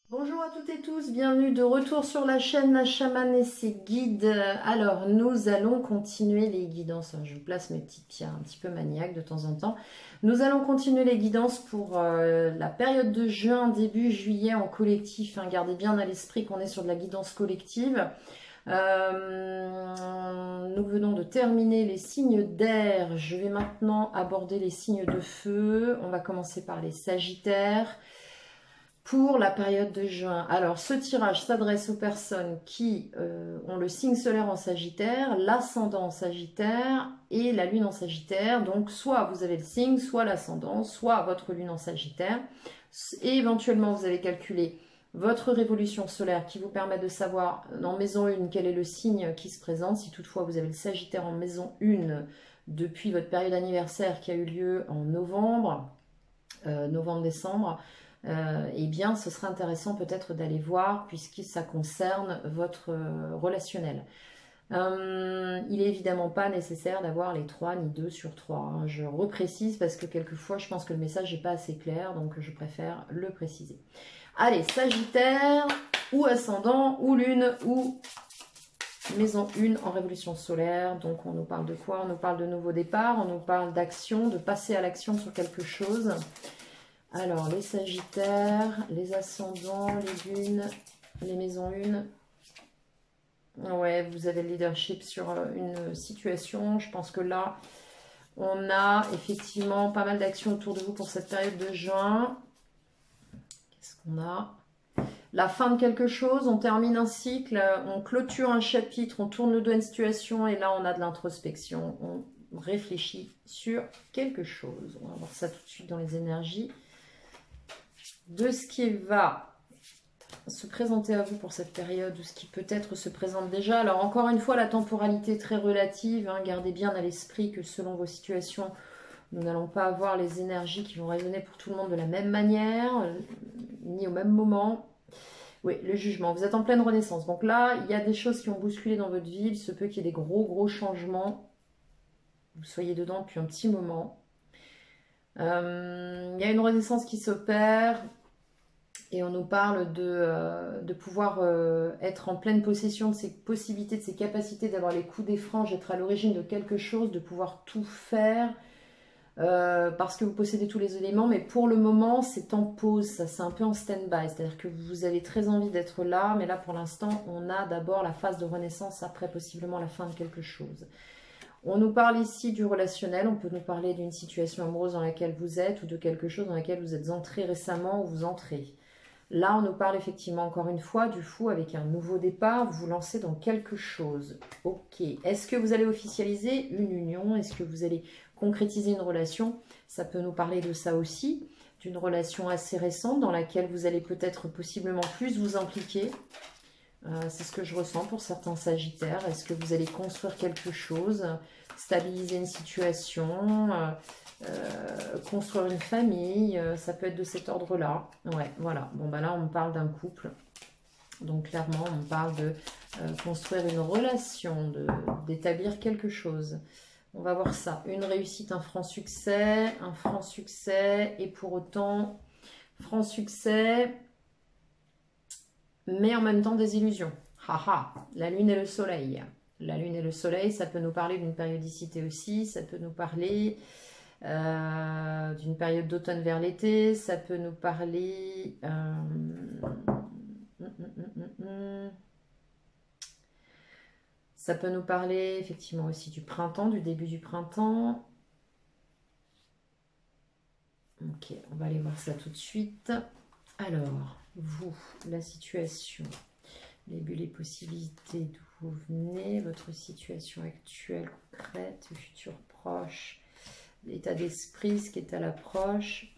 Bonjour à toutes et tous, bienvenue de retour sur la chaîne La Chamane et ses guides. Alors, nous allons continuer les guidances. Je vous place mes petites pierres un petit peu maniaques de temps en temps. Nous allons continuer les guidances pour la période de juin, début juillet en collectif. Gardez bien à l'esprit qu'on est sur de la guidance collective. Nous venons de terminer les signes d'air. Je vais maintenant aborder les signes de feu. On va commencer par les sagittaires. Pour la période de juin. Alors, ce tirage s'adresse aux personnes qui ont le signe solaire en Sagittaire, l'ascendant en Sagittaire et la lune en Sagittaire. Donc, soit vous avez le signe, soit l'ascendant, soit votre lune en Sagittaire. Et éventuellement, vous avez calculé votre révolution solaire qui vous permet de savoir en maison 1 quel est le signe qui se présente. Si toutefois vous avez le Sagittaire en maison 1 depuis votre période anniversaire qui a eu lieu en novembre, novembre-décembre, eh bien, ce serait intéressant peut-être d'aller voir puisque ça concerne votre relationnel. Il n'est évidemment pas nécessaire d'avoir les 3 ni 2 sur 3. Je reprécise parce que quelquefois je pense que le message n'est pas assez clair, donc je préfère le préciser. Allez, Sagittaire, ou ascendant, ou lune, ou maison 1 en révolution solaire. Donc on nous parle de quoi? On nous parle de nouveau départ, on nous parle d'action, de passer à l'action sur quelque chose. Alors, les sagittaires, les ascendants, les lunes, les maisons 1. Ouais, vous avez le leadership sur une situation. Je pense que là, on a effectivement pas mal d'actions autour de vous pour cette période de juin. Qu'est-ce qu'on a? La fin de quelque chose, on termine un cycle, on clôture un chapitre, on tourne le dos à une situation et là, on a de l'introspection. On réfléchit sur quelque chose. On va voir ça tout de suite dans les énergies de ce qui va se présenter à vous pour cette période ou ce qui peut-être se présente déjà. Alors encore une fois, la temporalité est très relative. Gardez bien à l'esprit que selon vos situations, nous n'allons pas avoir les énergies qui vont résonner pour tout le monde de la même manière, ni au même moment. Oui, le jugement. Vous êtes en pleine renaissance. Donc là, il y a des choses qui ont bousculé dans votre vie. Il se peut qu'il y ait des gros changements. Vous soyez dedans depuis un petit moment. Il y a une renaissance qui s'opère. Et on nous parle de pouvoir être en pleine possession de ses possibilités, de ses capacités, d'avoir les coups des franges, d'être à l'origine de quelque chose, de pouvoir tout faire parce que vous possédez tous les éléments. Mais pour le moment, c'est en pause, ça c'est un peu en stand-by. C'est-à-dire que vous avez très envie d'être là, mais là pour l'instant, on a d'abord la phase de renaissance, après possiblement la fin de quelque chose. On nous parle ici du relationnel, on peut nous parler d'une situation amoureuse dans laquelle vous êtes ou de quelque chose dans laquelle vous êtes entré récemment ou vous entrez. Là, on nous parle effectivement encore une fois du fou avec un nouveau départ. Vous vous lancez dans quelque chose. Ok. Est-ce que vous allez officialiser une union? Est-ce que vous allez concrétiser une relation? Ça peut nous parler de ça aussi, d'une relation assez récente dans laquelle vous allez peut-être possiblement plus vous impliquer. C'est ce que je ressens pour certains sagittaires. Est-ce que vous allez construire quelque chose, stabiliser une situation, construire une famille, ça peut être de cet ordre-là. Ouais, voilà. Bon, bah là, on parle d'un couple. Donc, clairement, on parle de construire une relation, d'établir quelque chose. On va voir ça. Une réussite, un franc succès, et pour autant, franc succès, mais en même temps des illusions. Haha, la lune et le soleil. La lune et le soleil, ça peut nous parler d'une périodicité aussi, ça peut nous parler d'une période d'automne vers l'été, ça peut nous parler ça peut nous parler effectivement aussi du printemps, du début du printemps. Ok, on va aller voir ça tout de suite. Alors, vous, la situation, les possibilités d'où vous venez, votre situation actuelle, concrète, futur proche, l'état d'esprit, ce qui est à l'approche.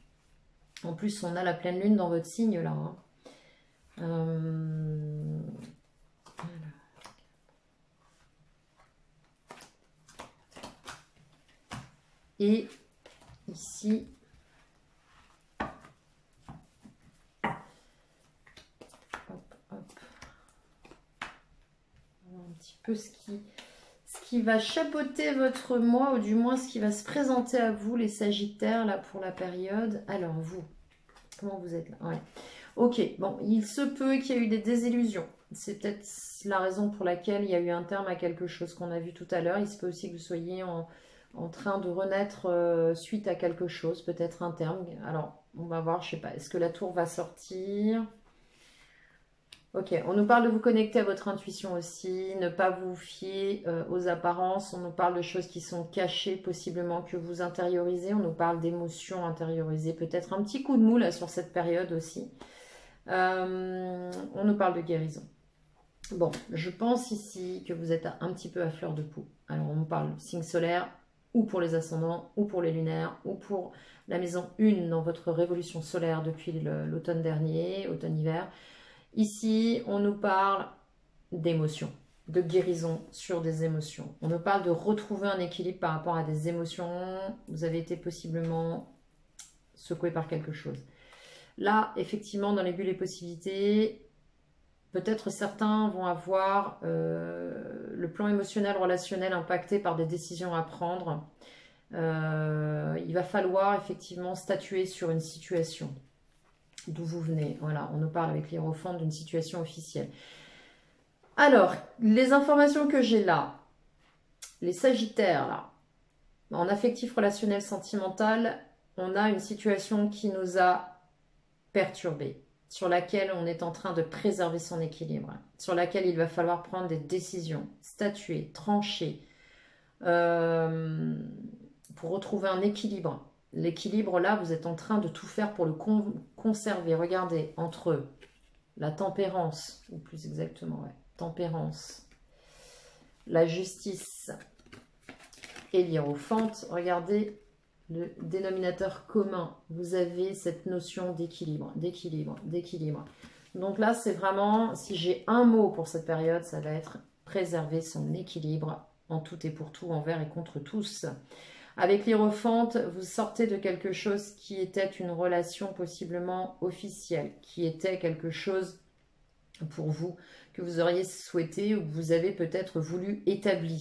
En plus, on a la pleine lune dans votre signe là. Et ici, un petit peu ce qui va chapeauter votre mois, ou du moins ce qui va se présenter à vous, les sagittaires, là, pour la période. Alors, vous, comment vous êtes là? Ouais. Ok, bon, il se peut qu'il y ait eu des désillusions. C'est peut-être la raison pour laquelle il y a eu un terme à quelque chose qu'on a vu tout à l'heure. Il se peut aussi que vous soyez en train de renaître suite à quelque chose, peut-être un terme. Alors, on va voir, je sais pas, est-ce que la tour va sortir? Ok, on nous parle de vous connecter à votre intuition aussi, ne pas vous fier aux apparences. On nous parle de choses qui sont cachées, possiblement que vous intériorisez. On nous parle d'émotions intériorisées, peut-être un petit coup de mou là sur cette période aussi. On nous parle de guérison. Bon, je pense ici que vous êtes un petit peu à fleur de peau. Alors, on nous parle signe solaire, ou pour les ascendants, ou pour les lunaires, ou pour la maison 1 dans votre révolution solaire depuis l'automne dernier, automne-hiver. Ici, on nous parle d'émotions, de guérison sur des émotions. On nous parle de retrouver un équilibre par rapport à des émotions. Vous avez été possiblement secoué par quelque chose. Là, effectivement, dans les bulles et possibilités, peut-être certains vont avoir le plan émotionnel, relationnel impacté par des décisions à prendre. Il va falloir effectivement statuer sur une situation. D'où vous venez. Voilà, on nous parle avec l'hiérophante d'une situation officielle. Alors, les informations que j'ai là, les sagittaires là, en affectif relationnel sentimental, on a une situation qui nous a perturbés, sur laquelle on est en train de préserver son équilibre, sur laquelle il va falloir prendre des décisions, statuer, trancher, pour retrouver un équilibre. L'équilibre, là, vous êtes en train de tout faire pour le conserver. Regardez, entre la tempérance, ou plus exactement, ouais, tempérance, la justice et l'hiérophante, regardez le dénominateur commun. Vous avez cette notion d'équilibre, d'équilibre, d'équilibre. Donc là, c'est vraiment, si j'ai un mot pour cette période, ça va être préserver son équilibre en tout et pour tout, envers et contre tous. Avec l'hiérophante, vous sortez de quelque chose qui était une relation possiblement officielle, qui était quelque chose pour vous que vous auriez souhaité ou que vous avez peut-être voulu établir.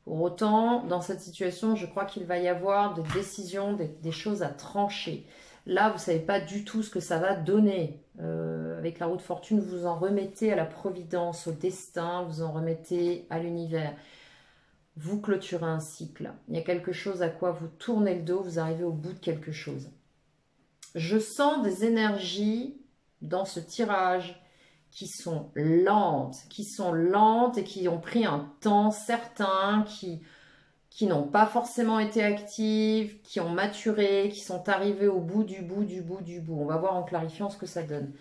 Pour autant, dans cette situation, je crois qu'il va y avoir des décisions, des choses à trancher. Là, vous ne savez pas du tout ce que ça va donner. Avec la roue de fortune, vous en remettez à la providence, au destin, vous en remettez à l'univers. Vous clôturez un cycle. Il y a quelque chose à quoi vous tournez le dos, vous arrivez au bout de quelque chose. Je sens des énergies dans ce tirage qui sont lentes et qui ont pris un temps certain, qui n'ont pas forcément été actives, qui ont maturé, qui sont arrivées au bout du bout du bout du bout. On va voir en clarifiant ce que ça donne.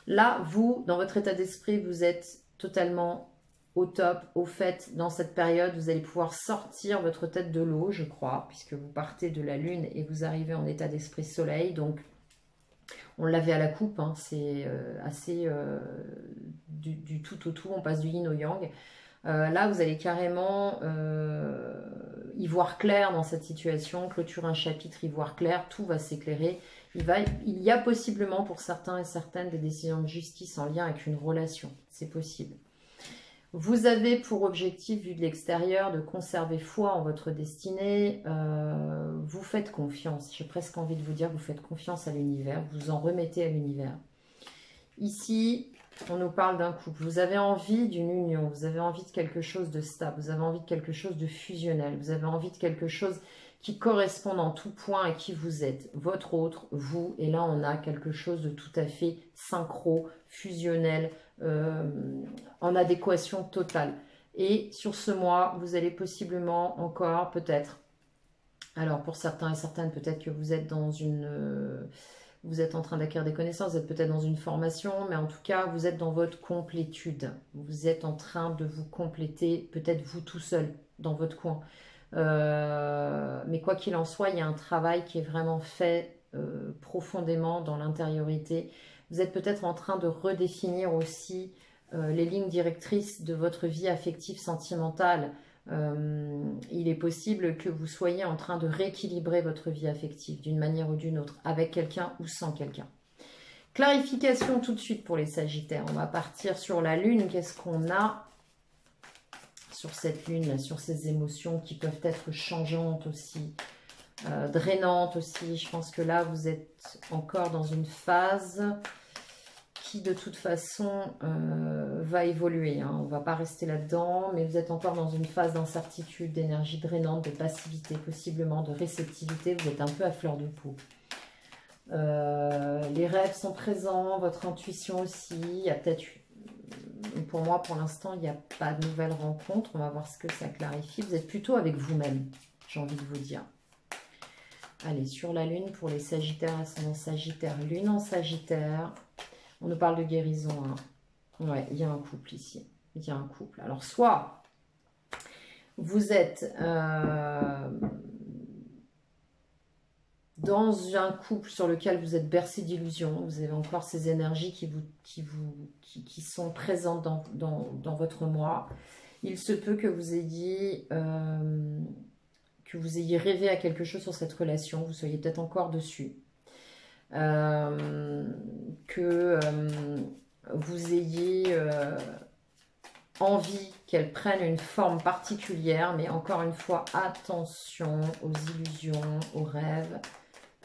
Là, vous, dans votre état d'esprit, vous êtes totalement au top, au fait. Dans cette période, vous allez pouvoir sortir votre tête de l'eau, je crois, puisque vous partez de la lune et vous arrivez en état d'esprit soleil. Donc, on l'avait à la coupe, hein, c'est assez du tout au tout, on passe du yin au yang. Là, vous allez carrément y voir clair dans cette situation, clôturer un chapitre, y voir clair, tout va s'éclairer. Il y a possiblement pour certains et certaines des décisions de justice en lien avec une relation, c'est possible. Vous avez pour objectif, vu de l'extérieur, de conserver foi en votre destinée. Vous faites confiance. J'ai presque envie de vous dire, vous faites confiance à l'univers. Vous en remettez à l'univers. Ici, on nous parle d'un couple. Vous avez envie d'une union. Vous avez envie de quelque chose de stable. Vous avez envie de quelque chose de fusionnel. Vous avez envie de quelque chose qui corresponde en tout point à qui vous êtes. Votre autre, vous. Et là, on a quelque chose de tout à fait synchro, fusionnel, en adéquation totale. Et sur ce mois, vous allez possiblement encore, peut-être, alors pour certains et certaines, peut-être que vous êtes dans vous êtes en train d'acquérir des connaissances, vous êtes peut-être dans une formation, mais en tout cas, vous êtes dans votre complétude. Vous êtes en train de vous compléter, peut-être vous tout seul, dans votre coin. Mais quoi qu'il en soit, il y a un travail qui est vraiment fait profondément dans l'intériorité. Vous êtes peut-être en train de redéfinir aussi les lignes directrices de votre vie affective sentimentale. Il est possible que vous soyez en train de rééquilibrer votre vie affective d'une manière ou d'une autre, avec quelqu'un ou sans quelqu'un. Clarification tout de suite pour les Sagittaires. On va partir sur la Lune. Qu'est-ce qu'on a sur cette Lune, sur ces émotions qui peuvent être changeantes aussi, drainantes aussi. Je pense que là, vous êtes encore dans une phase qui de toute façon va évoluer. Hein. On ne va pas rester là-dedans, mais vous êtes encore dans une phase d'incertitude, d'énergie drainante, de passivité, possiblement de réceptivité. Vous êtes un peu à fleur de peau. Les rêves sont présents, votre intuition aussi. Il y a peut-être, pour moi, pour l'instant, il n'y a pas de nouvelles rencontres. On va voir ce que ça clarifie. Vous êtes plutôt avec vous-même, j'ai envie de vous dire. Allez, sur la Lune, pour les Sagittaires, ascendant Sagittaire, Lune en Sagittaire. On nous parle de guérison. Hein. Ouais, il y a un couple ici. Il y a un couple. Alors, soit vous êtes dans un couple sur lequel vous êtes bercé d'illusions. Vous avez encore ces énergies qui sont présentes dans votre moi. Il se peut que vous ayez rêvé à quelque chose sur cette relation. Vous soyez peut-être encore dessus. Que vous ayez envie qu'elle prenne une forme particulière, mais encore une fois, attention aux illusions, aux rêves,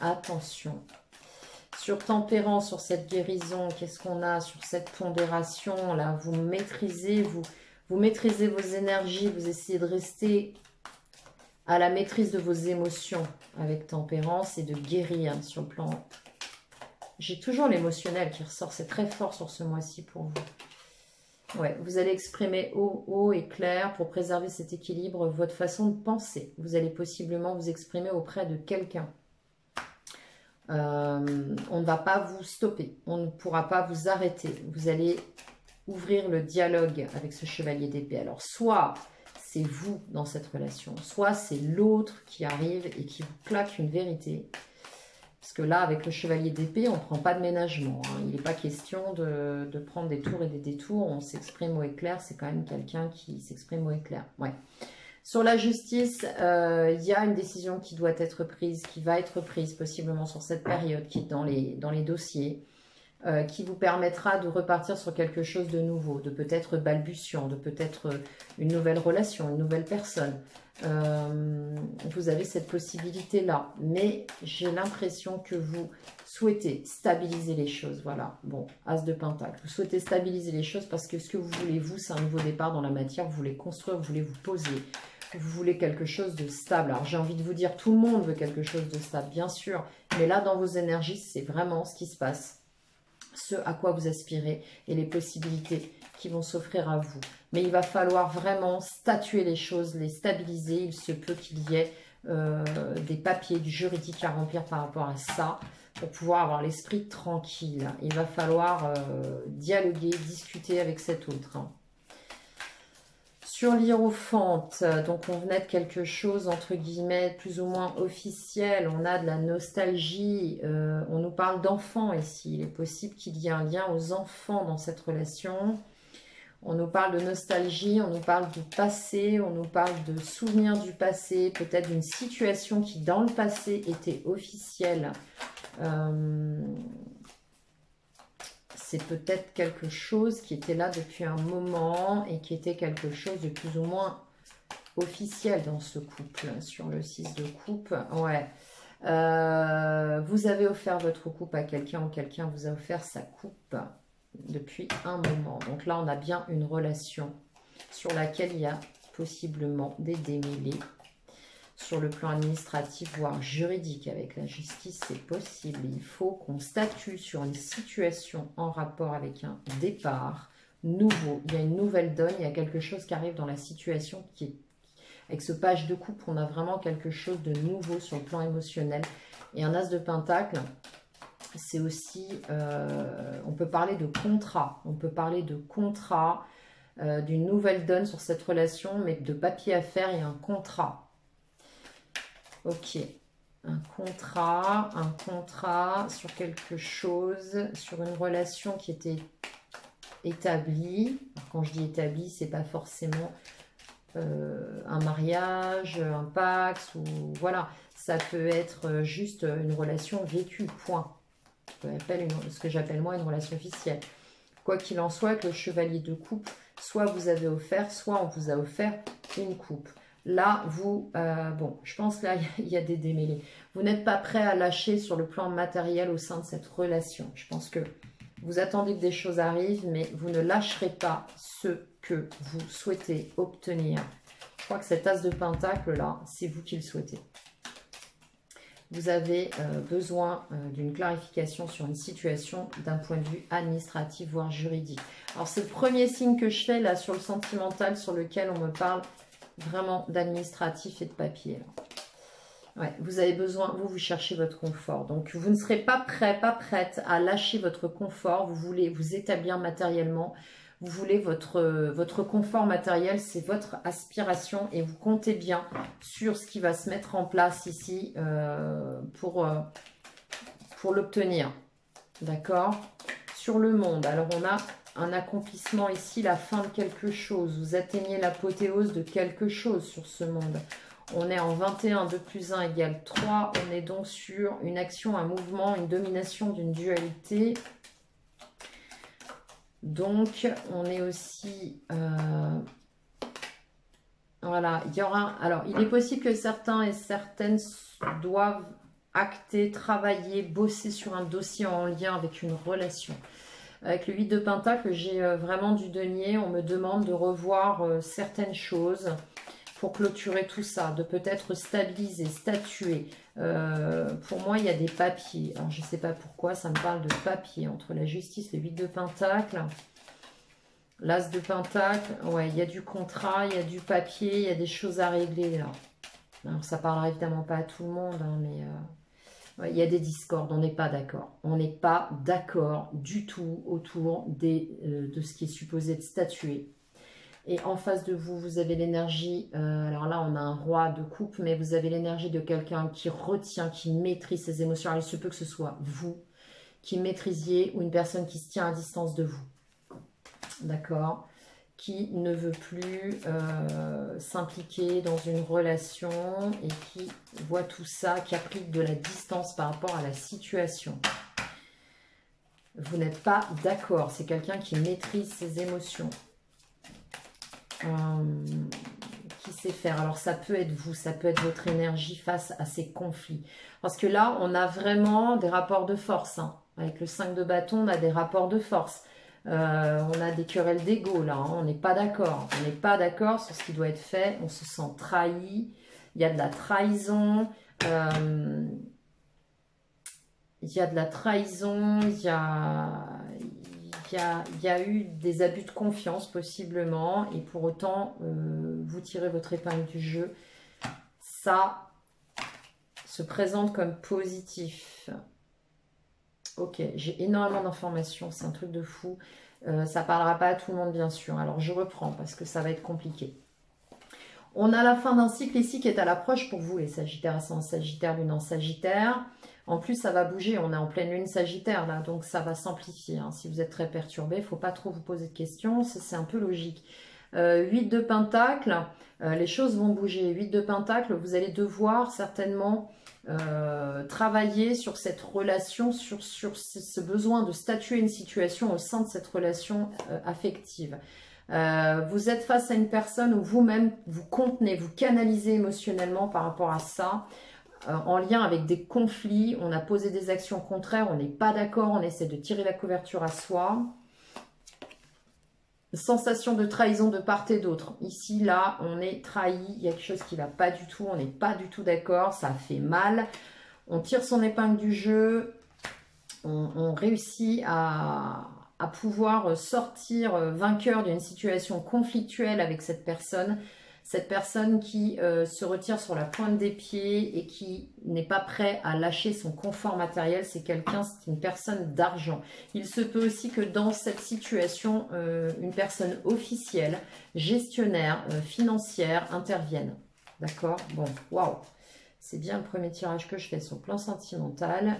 attention. Sur tempérance, sur cette guérison, qu'est-ce qu'on a sur cette pondération là? Vous maîtrisez, vous maîtrisez vos énergies, vous essayez de rester à la maîtrise de vos émotions avec tempérance et de guérir sur le plan. J'ai toujours l'émotionnel qui ressort, c'est très fort sur ce mois-ci pour vous. Ouais, vous allez exprimer haut et clair pour préserver cet équilibre, votre façon de penser. Vous allez possiblement vous exprimer auprès de quelqu'un. On ne va pas vous stopper, on ne pourra pas vous arrêter. Vous allez ouvrir le dialogue avec ce chevalier d'épée. Alors, soit c'est vous dans cette relation, soit c'est l'autre qui arrive et qui vous claque une vérité. Parce que là, avec le chevalier d'épée, on ne prend pas de ménagement. Hein. Il n'est pas question de prendre des tours et des détours. On s'exprime au éclair. C'est quand même quelqu'un qui s'exprime au éclair. Ouais. Sur la justice, il y a une décision qui doit être prise, qui va être prise possiblement sur cette période, qui est dans les dossiers, qui vous permettra de repartir sur quelque chose de nouveau, de peut-être balbutiant, de peut-être une nouvelle relation, une nouvelle personne. Vous avez cette possibilité-là, mais j'ai l'impression que vous souhaitez stabiliser les choses. Voilà, bon, As de Pentacle. Vous souhaitez stabiliser les choses parce que ce que vous voulez, vous, c'est un nouveau départ dans la matière. Vous voulez construire, vous voulez vous poser. Vous voulez quelque chose de stable. Alors, j'ai envie de vous dire, tout le monde veut quelque chose de stable, bien sûr. Mais là, dans vos énergies, c'est vraiment ce qui se passe. Ce à quoi vous aspirez et les possibilités qui vont s'offrir à vous. Mais il va falloir vraiment statuer les choses, les stabiliser. Il se peut qu'il y ait des papiers, du juridique à remplir par rapport à ça pour pouvoir avoir l'esprit tranquille. Il va falloir dialoguer, discuter avec cet autre. Hein. Sur l'Hiérophante, donc on venait de quelque chose entre guillemets plus ou moins officiel, on a de la nostalgie, on nous parle d'enfants ici, il est possible qu'il y ait un lien aux enfants dans cette relation, on nous parle de nostalgie, on nous parle du passé, on nous parle de souvenirs du passé, peut-être d'une situation qui dans le passé était officielle. C'est peut-être quelque chose qui était là depuis un moment et qui était quelque chose de plus ou moins officiel dans ce couple. Sur le 6 de coupe, ouais. Vous avez offert votre coupe à quelqu'un ou quelqu'un vous a offert sa coupe depuis un moment. Donc là, on a bien une relation sur laquelle il y a possiblement des démêlés. Sur le plan administratif, voire juridique, avec la justice, c'est possible. Il faut qu'on statue sur une situation en rapport avec un départ nouveau. Il y a une nouvelle donne, il y a quelque chose qui arrive dans la situation qui est... Avec ce page de coupe, on a vraiment quelque chose de nouveau sur le plan émotionnel. Et un as de pentacle, c'est aussi... on peut parler de contrat. On peut parler de contrat, d'une nouvelle donne sur cette relation, mais de papier à faire et un contrat. Ok, un contrat sur quelque chose, sur une relation qui était établie. Alors, quand je dis établie, c'est pas forcément un mariage, un pax, ou voilà. Ça peut être juste une relation vécue, point. Ce que j'appelle moi une relation officielle. Quoi qu'il en soit, avec le chevalier de coupe, soit vous avez offert, soit on vous a offert une coupe. Là, vous, bon, je pense que là, il y a des démêlés. Vous n'êtes pas prêt à lâcher sur le plan matériel au sein de cette relation. Je pense que Vous attendez que des choses arrivent, mais vous ne lâcherez pas ce que vous souhaitez obtenir. Je crois que cet as de pentacle là, c'est vous qui le souhaitez. Vous avez besoin d'une clarification sur une situation d'un point de vue administratif, voire juridique. Alors, c'est le premier signe que je fais là sur le sentimental, sur lequel on me parle vraiment d'administratif et de papier. Là. Ouais, vous avez besoin, vous cherchez votre confort. Donc, vous ne serez pas prêt, pas prête à lâcher votre confort. Vous voulez vous établir matériellement. Vous voulez votre confort matériel, c'est votre aspiration et vous comptez bien sur ce qui va se mettre en place ici pour l'obtenir. D'accord? Sur le monde, alors on a un accomplissement ici, la fin de quelque chose. Vous atteignez l'apothéose de quelque chose sur ce monde. On est en 21, 2 plus 1 égale 3. On est donc sur une action, un mouvement, une domination d'une dualité. Donc, on est aussi... voilà, il y aura... Alors, il est possible que certains et certaines doivent acter, travailler, bosser sur un dossier en lien avec une relation. Avec le 8 de Pentacle, j'ai vraiment du denier. On me demande de revoir certaines choses pour clôturer tout ça, de peut-être stabiliser, statuer. Pour moi, il y a des papiers. Alors, je ne sais pas pourquoi, ça me parle de papier. Entre la justice, le 8 de Pentacle, l'As de Pentacle, ouais, il y a du contrat, il y a du papier, il y a des choses à régler. Là. Alors, ça ne parlera évidemment pas à tout le monde, hein, mais ouais, il y a des discordes, on n'est pas d'accord. On n'est pas d'accord du tout autour de ce qui est supposé être statué. Et en face de vous, vous avez l'énergie, alors là on a un roi de coupe, mais vous avez l'énergie de quelqu'un qui retient, qui maîtrise ses émotions. Alors il se peut que ce soit vous qui maîtrisiez ou une personne qui se tient à distance de vous. D'accord? Qui ne veut plus s'impliquer dans une relation et qui voit tout ça, qui a pris de la distance par rapport à la situation. Vous n'êtes pas d'accord, c'est quelqu'un qui maîtrise ses émotions. Qui sait faire. Alors ça peut être vous, ça peut être votre énergie face à ces conflits. Parce que là, on a vraiment des rapports de force. Hein. Avec le 5 de bâton, on a des rapports de force. On a des querelles d'ego là. Hein. On n'est pas d'accord. On n'est pas d'accord sur ce qui doit être fait. On se sent trahi. Il y a de la trahison. Il y a de la trahison. Il y a eu des abus de confiance possiblement et pour autant vous tirez votre épingle du jeu. Ça se présente comme positif. Ok, j'ai énormément d'informations, c'est un truc de fou. Ça parlera pas à tout le monde bien sûr. Alors je reprends parce que ça va être compliqué. On a la fin d'un cycle ici qui est à l'approche pour vous les Sagittaires, ascendant Sagittaire, lune en Sagittaire. En plus, ça va bouger. On est en pleine lune Sagittaire, là, donc ça va s'amplifier. Hein. Si vous êtes très perturbé, il ne faut pas trop vous poser de questions. C'est un peu logique. 8 de Pentacle, les choses vont bouger. 8 de Pentacle, vous allez devoir certainement travailler sur cette relation, sur ce besoin de statuer une situation au sein de cette relation affective. Vous êtes face à une personne où vous-même vous contenez, vous canalisez émotionnellement par rapport à ça. En lien avec des conflits, on a posé des actions contraires, on n'est pas d'accord, on essaie de tirer la couverture à soi. Sensation de trahison de part et d'autre. Ici, là, on est trahi, il y a quelque chose qui ne va pas du tout, on n'est pas du tout d'accord, ça fait mal. On tire son épingle du jeu, on réussit à pouvoir sortir vainqueur d'une situation conflictuelle avec cette personne. Cette personne qui se retire sur la pointe des pieds et qui n'est pas prêt à lâcher son confort matériel, c'est une personne d'argent. Il se peut aussi que dans cette situation, une personne officielle, gestionnaire, financière intervienne. D'accord? Bon, waouh! C'est bien le premier tirage que je fais sur le plan sentimental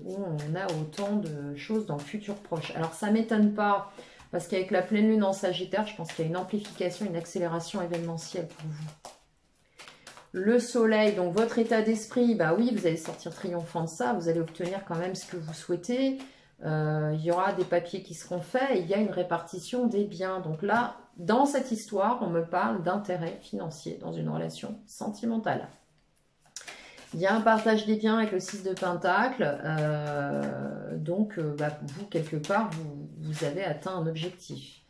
où on a autant de choses dans le futur proche. Alors, ça ne m'étonne pas. Parce qu'avec la pleine lune en Sagittaire, je pense qu'il y a une amplification, une accélération événementielle pour vous. Le soleil, donc votre état d'esprit, bah oui, vous allez sortir triomphant de ça, vous allez obtenir quand même ce que vous souhaitez. Il y aura des papiers qui seront faits et il y a une répartition des biens. Donc là, dans cette histoire, on me parle d'intérêt financier dans une relation sentimentale. Il y a un partage des biens avec le 6 de Pentacle. Donc, vous, quelque part, vous avez atteint un objectif.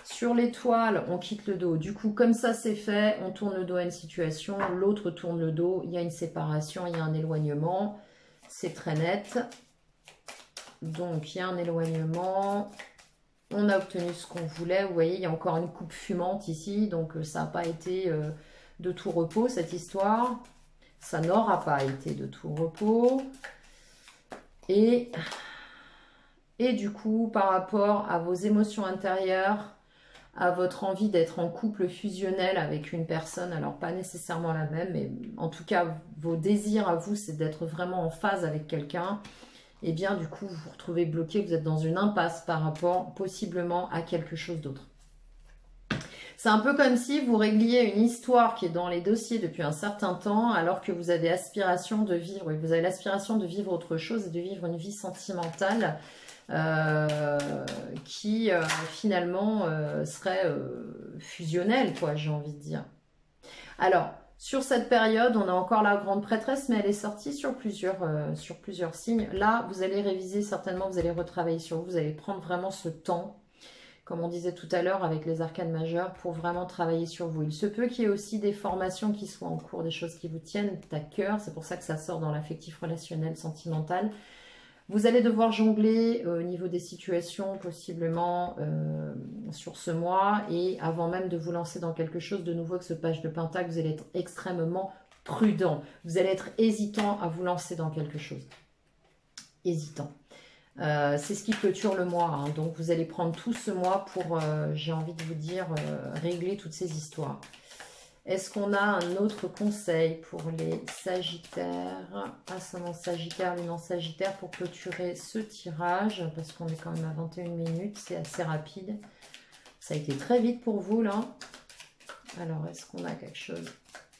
Sur l'étoile, on quitte le dos. Du coup, comme ça, c'est fait. On tourne le dos à une situation. L'autre tourne le dos. Il y a une séparation, il y a un éloignement. C'est très net. Donc, il y a un éloignement. On a obtenu ce qu'on voulait. Vous voyez, il y a encore une coupe fumante ici. Donc, ça n'a pas été de tout repos, cette histoire. Ça n'aura pas été de tout repos. Et du coup, par rapport à vos émotions intérieures, à votre envie d'être en couple fusionnel avec une personne, alors pas nécessairement la même, mais en tout cas, vos désirs à vous, c'est d'être vraiment en phase avec quelqu'un. Et bien, du coup, vous vous retrouvez bloqué, vous êtes dans une impasse par rapport possiblement à quelque chose d'autre. C'est un peu comme si vous régliez une histoire qui est dans les dossiers depuis un certain temps, alors que vous avez l'aspiration de vivre, vous avez l'aspiration de vivre autre chose et de vivre une vie sentimentale qui finalement serait fusionnelle, quoi, j'ai envie de dire. Alors, sur cette période, on a encore la grande prêtresse, mais elle est sortie sur plusieurs signes. Là, vous allez réviser certainement, vous allez retravailler sur vous, vous allez prendre vraiment ce temps, comme on disait tout à l'heure avec les arcanes majeures, pour vraiment travailler sur vous. Il se peut qu'il y ait aussi des formations qui soient en cours, des choses qui vous tiennent à cœur. C'est pour ça que ça sort dans l'affectif relationnel, sentimental. Vous allez devoir jongler au niveau des situations, possiblement sur ce mois. Et avant même de vous lancer dans quelque chose de nouveau avec ce page de Pentacle, vous allez être extrêmement prudent. Vous allez être hésitant à vous lancer dans quelque chose. Hésitant. C'est ce qui clôture le mois, hein. Donc vous allez prendre tout ce mois pour, j'ai envie de vous dire, régler toutes ces histoires. Est-ce qu'on a un autre conseil pour les Sagittaires, ascendant Sagittaire, lunan Sagittaire, pour clôturer ce tirage? Parce qu'on est quand même à 21 minutes, c'est assez rapide. Ça a été très vite pour vous là. Alors, est-ce qu'on a quelque chose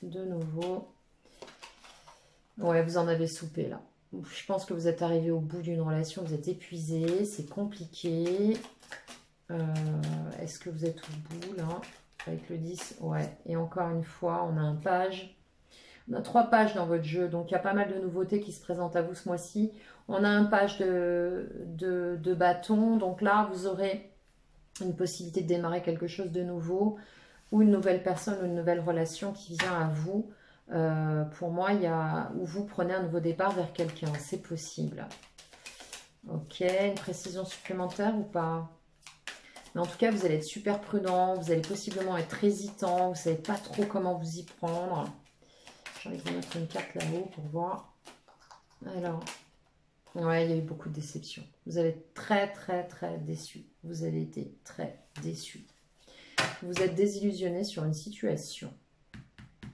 de nouveau? Ouais, vous en avez soupé là. Je pense que vous êtes arrivé au bout d'une relation, vous êtes épuisé, c'est compliqué. Est-ce que vous êtes au bout là? Avec le 10, ouais. Et encore une fois, on a un page. On a 3 pages dans votre jeu, donc il y a pas mal de nouveautés qui se présentent à vous ce mois-ci. On a un page de bâton, donc là, vous aurez une possibilité de démarrer quelque chose de nouveau, ou une nouvelle personne, ou une nouvelle relation qui vient à vous. Pour moi, il y a où vous prenez un nouveau départ vers quelqu'un, c'est possible. Ok, une précision supplémentaire ou pas? Mais en tout cas, vous allez être super prudent, vous allez possiblement être hésitant, vous ne savez pas trop comment vous y prendre. J'ai envie de vous mettre une carte là-haut pour voir. Alors, ouais, il y a eu beaucoup de déceptions. Vous allez être très, très, très déçu. Vous avez été très déçu. Vous êtes désillusionné sur une situation.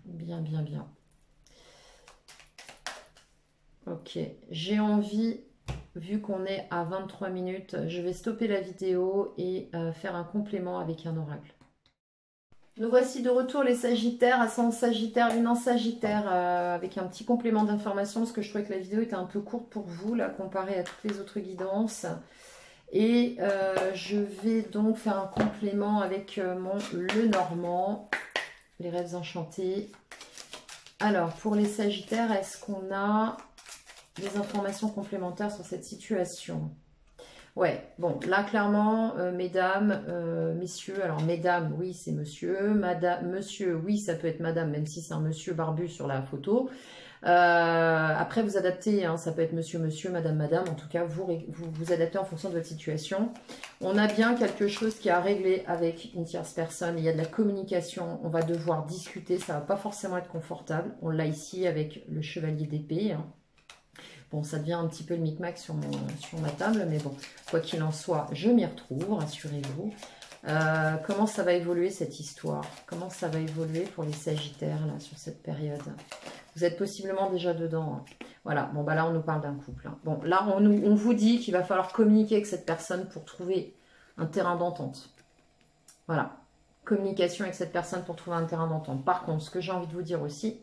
Bien, bien, bien. Ok, j'ai envie, vu qu'on est à 23 minutes, je vais stopper la vidéo et faire un complément avec un oracle. Nous voici de retour les Sagittaires, ascendant Sagittaire, lunan Sagittaire, avec un petit complément d'information parce que je trouvais que la vidéo était un peu courte pour vous, là, comparée à toutes les autres guidances. Et je vais donc faire un complément avec mon Lenormand, les rêves enchantés. Alors, pour les Sagittaires, est-ce qu'on a des informations complémentaires sur cette situation? Ouais, bon, là, clairement, mesdames, messieurs, alors mesdames, oui, c'est monsieur, madame, monsieur, oui, ça peut être madame, même si c'est un monsieur barbu sur la photo. Après, vous adaptez, hein, ça peut être monsieur, monsieur, madame, madame, en tout cas, vous adaptez en fonction de votre situation. On a bien quelque chose qui a réglé avec une tierce personne, il y a de la communication, on va devoir discuter, ça va pas forcément être confortable. On l'a ici avec le chevalier d'épée, hein. Bon, ça devient un petit peu le micmac sur ma table, mais bon, quoi qu'il en soit, je m'y retrouve, rassurez-vous. Comment ça va évoluer cette histoire? Comment ça va évoluer pour les Sagittaires, là, sur cette période? Vous êtes possiblement déjà dedans, hein. Voilà, bon, bah là, on nous parle d'un couple, hein. Bon, là, on vous dit qu'il va falloir communiquer avec cette personne pour trouver un terrain d'entente. Voilà, communication avec cette personne pour trouver un terrain d'entente. Par contre, ce que j'ai envie de vous dire aussi,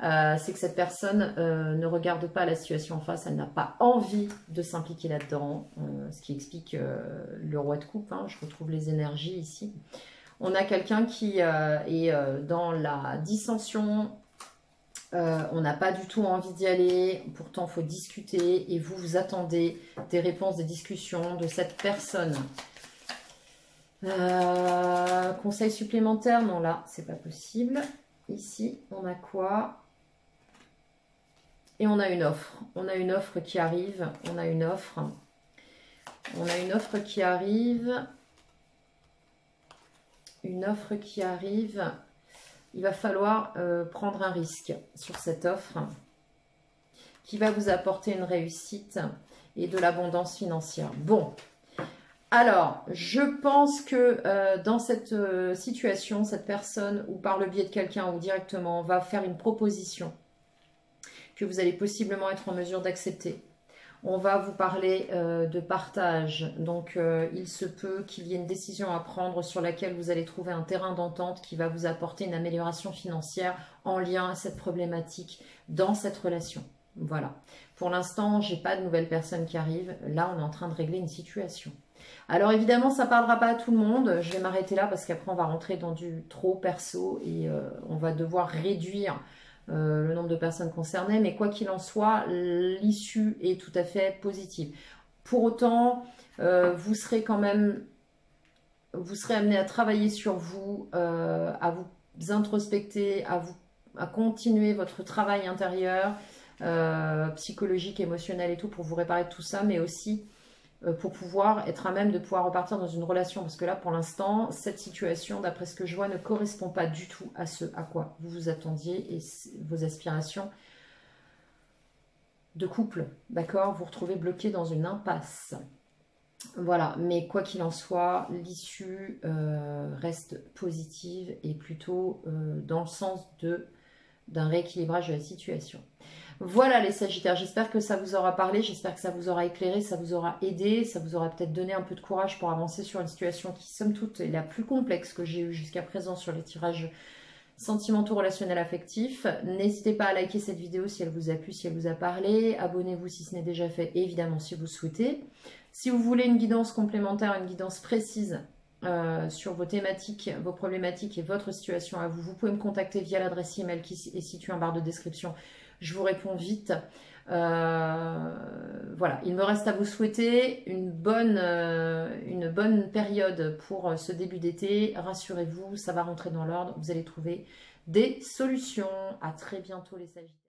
c'est que cette personne ne regarde pas la situation en face, elle n'a pas envie de s'impliquer là-dedans, ce qui explique le roi de coupe, hein, je retrouve les énergies ici. On a quelqu'un qui est dans la dissension On n'a pas du tout envie d'y aller, pourtant il faut discuter et vous attendez des réponses, des discussions de cette personne. Conseil supplémentaire, non là c'est pas possible. Ici on a quoi? Et on a une offre. On a une offre qui arrive. On a une offre. On a une offre qui arrive. Une offre qui arrive. Il va falloir prendre un risque sur cette offre qui va vous apporter une réussite et de l'abondance financière. Bon, alors, je pense que dans cette situation, cette personne, ou par le biais de quelqu'un ou directement, va faire une proposition que vous allez possiblement être en mesure d'accepter. On va vous parler de partage, donc il se peut qu'il y ait une décision à prendre sur laquelle vous allez trouver un terrain d'entente qui va vous apporter une amélioration financière en lien à cette problématique dans cette relation. Voilà. Pour l'instant, je n'ai pas de nouvelles personnes qui arrivent. Là, on est en train de régler une situation. Alors évidemment, ça ne parlera pas à tout le monde. Je vais m'arrêter là parce qu'après, on va rentrer dans du trop perso et on va devoir réduire le nombre de personnes concernées, mais quoi qu'il en soit, l'issue est tout à fait positive. Pour autant, vous serez quand même, vous serez amené à travailler sur vous, à vous introspecter, à continuer votre travail intérieur, psychologique, émotionnel et tout, pour vous réparer de tout ça, mais aussi pour pouvoir être à même de pouvoir repartir dans une relation. Parce que là, pour l'instant, cette situation, d'après ce que je vois, ne correspond pas du tout à ce à quoi vous vous attendiez et vos aspirations de couple. D'accord? Vous vous retrouvez bloqué dans une impasse. Voilà, mais quoi qu'il en soit, l'issue reste positive et plutôt dans le sens d'un rééquilibrage de la situation. Voilà les Sagittaires, j'espère que ça vous aura parlé, j'espère que ça vous aura éclairé, ça vous aura aidé, ça vous aura peut-être donné un peu de courage pour avancer sur une situation qui, somme toute, est la plus complexe que j'ai eue jusqu'à présent sur les tirages sentimentaux, relationnels, affectifs. N'hésitez pas à liker cette vidéo si elle vous a plu, si elle vous a parlé. Abonnez-vous si ce n'est déjà fait, évidemment, si vous souhaitez. Si vous voulez une guidance complémentaire, une guidance précise sur vos thématiques, vos problématiques et votre situation à vous, vous pouvez me contacter via l'adresse email qui est située en barre de description. Je vous réponds vite. Voilà, il me reste à vous souhaiter une bonne période pour ce début d'été. Rassurez-vous, ça va rentrer dans l'ordre. Vous allez trouver des solutions. À très bientôt les Sagittaires.